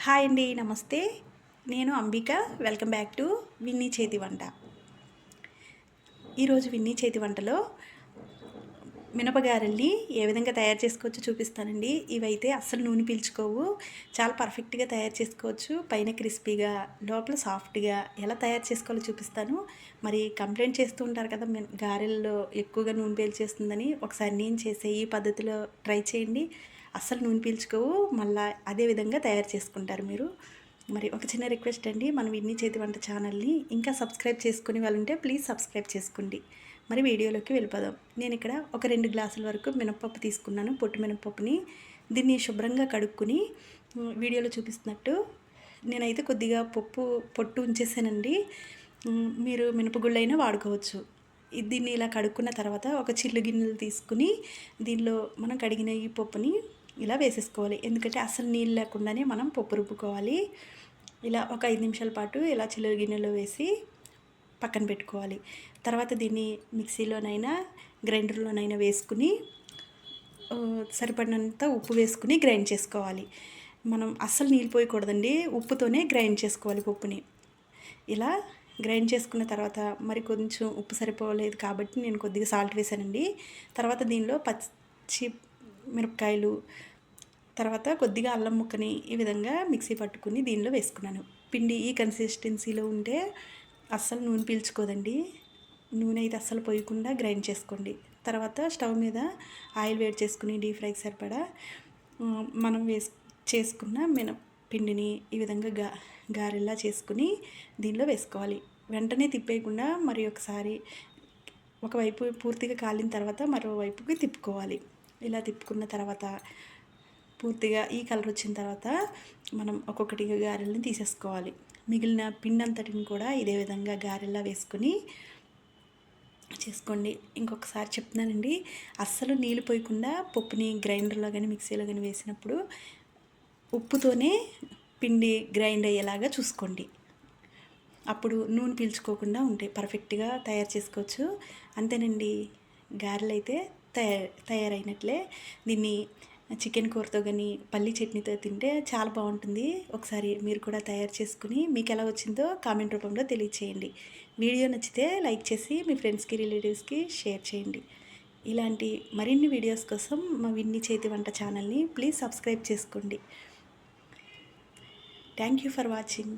Hi అండి, నమస్తే. నేను Ambika. Welcome back to Vinni చేతి వంట. ఈరోజు విన్నీ చేతి వంటలో మినపగారెల్ని ఏ విధంగా తయారు చేసుకోవచ్చో చూపిస్తానండి. ఇవైతే అస్సలు నూనె పీల్చుకోవు, చాలా పర్ఫెక్ట్గా తయారు చేసుకోవచ్చు. పైన క్రిస్పీగా, లోపల సాఫ్ట్గా ఎలా తయారు చేసుకోవాలో చూపిస్తాను. మరి కంప్లైంట్ చేస్తూ ఉంటారు కదా, గారెల్లో ఎక్కువగా నూనె పీల్చేస్తుందని. ఒకసారి నేను చేసే ఈ పద్ధతిలో ట్రై చేయండి. అస్సలు నూనె పీల్చుకోవు, మళ్ళీ అదే విధంగా తయారు చేసుకుంటారు మీరు. మరి ఒక చిన్న రిక్వెస్ట్ అండి, మన విన్నీ చేతి వంట ఛానల్ని ఇంకా సబ్స్క్రైబ్ చేసుకునే వాళ్ళు ఉంటే ప్లీజ్ సబ్స్క్రైబ్ చేసుకోండి. మరి వీడియోలోకి వెళ్ళిపోదాం. నేను ఇక్కడ ఒక 2 గ్లాసుల వరకు మినపప్పు తీసుకున్నాను, పొట్టు మినపప్పుని. దీన్ని శుభ్రంగా కడుక్కుని వీడియోలో చూపిస్తున్నట్టు నేనైతే కొద్దిగా పొట్టు ఉంచేసానండి. మీరు మినపగుళ్ళైనా వాడుకోవచ్చు. దీన్ని ఇలా కడుక్కున్న తర్వాత ఒక చిల్లు గిన్నెలు తీసుకుని దీనిలో మనం కడిగిన ఈ పప్పుని ఇలా వేసేసుకోవాలి. ఎందుకంటే అసలు నీళ్ళు లేకుండానే మనం పప్పు రుబ్బుకోవాలి. ఇలా ఒక 5 నిమిషాల పాటు ఇలా చిల్లు గిన్నెలో వేసి పక్కన పెట్టుకోవాలి. తర్వాత దీన్ని మిక్సీలోనైనా గ్రైండర్లోనైనా వేసుకుని సరిపడినంత ఉప్పు వేసుకుని గ్రైండ్ చేసుకోవాలి. మనం అస్సలు నీళ్ళు పోయకూడదండి, ఉప్పుతోనే గ్రైండ్ చేసుకోవాలి పప్పుని. ఇలా గ్రైండ్ చేసుకున్న తర్వాత మరి కొంచెం ఉప్పు సరిపోలేదు కాబట్టి నేను కొద్దిగా సాల్ట్ వేసానండి. తర్వాత దీనిలో పచ్చి మిరపకాయలు, తర్వాత కొద్దిగా అల్లం ముక్కని ఈ విధంగా మిక్సీ పట్టుకుని దీనిలో వేసుకున్నాను. పిండి ఈ కన్సిస్టెన్సీలో ఉంటే అస్సలు నూనె పీల్చుకోదండి. నూనె అయితే అస్సలు పోయకుండా గ్రైండ్ చేసుకోండి. తర్వాత స్టవ్ మీద ఆయిల్ వేడి చేసుకుని డీప్ ఫ్రైకి సరిపడా మనం చేసుకున్న పిండిని ఈ విధంగా గారెల్లా చేసుకుని దీనిలో వేసుకోవాలి. వెంటనే తిప్పేయకుండా మరి ఒకసారి ఒకవైపు పూర్తిగా కాలిన తర్వాత మరోవైపుకి తిప్పుకోవాలి. ఇలా తిప్పుకున్న తర్వాత పూర్తిగా ఈ కలర్ వచ్చిన తర్వాత మనం ఒక్కొక్కటిగా గారెల్ని తీసేసుకోవాలి. మిగిలిన పిండి అంతటిని కూడా ఇదే విధంగా గారెల్లా వేసుకొని చేసుకోండి. ఇంకొకసారి చెప్తున్నానండి, అస్సలు నీళ్ళు పోయకుండా పప్పుని గ్రైండర్లో కానీ మిక్సీలో కానీ వేసినప్పుడు ఉప్పుతోనే పిండి గ్రైండ్ అయ్యేలాగా చూసుకోండి. అప్పుడు నూనె పీల్చుకోకుండా ఉంటాయి, పర్ఫెక్ట్గా తయారు చేసుకోవచ్చు. అంతేనండి, గారెలు అయితే తయారైనట్లే. దీన్ని చికెన్ కూరతో కానీ పల్లి చట్నీతో తింటే చాలా బాగుంటుంది. ఒకసారి మీరు కూడా తయారు చేసుకుని మీకు ఎలా వచ్చిందో కామెంట్ రూపంలో తెలియచేయండి. వీడియో నచ్చితే లైక్ చేసి మీ ఫ్రెండ్స్కి, రిలేటివ్స్కి షేర్ చేయండి. ఇలాంటి మరిన్ని వీడియోస్ కోసం మా విన్నీ చేతి వంట ఛానల్ని ప్లీజ్ సబ్స్క్రైబ్ చేసుకోండి. Thank you for watching.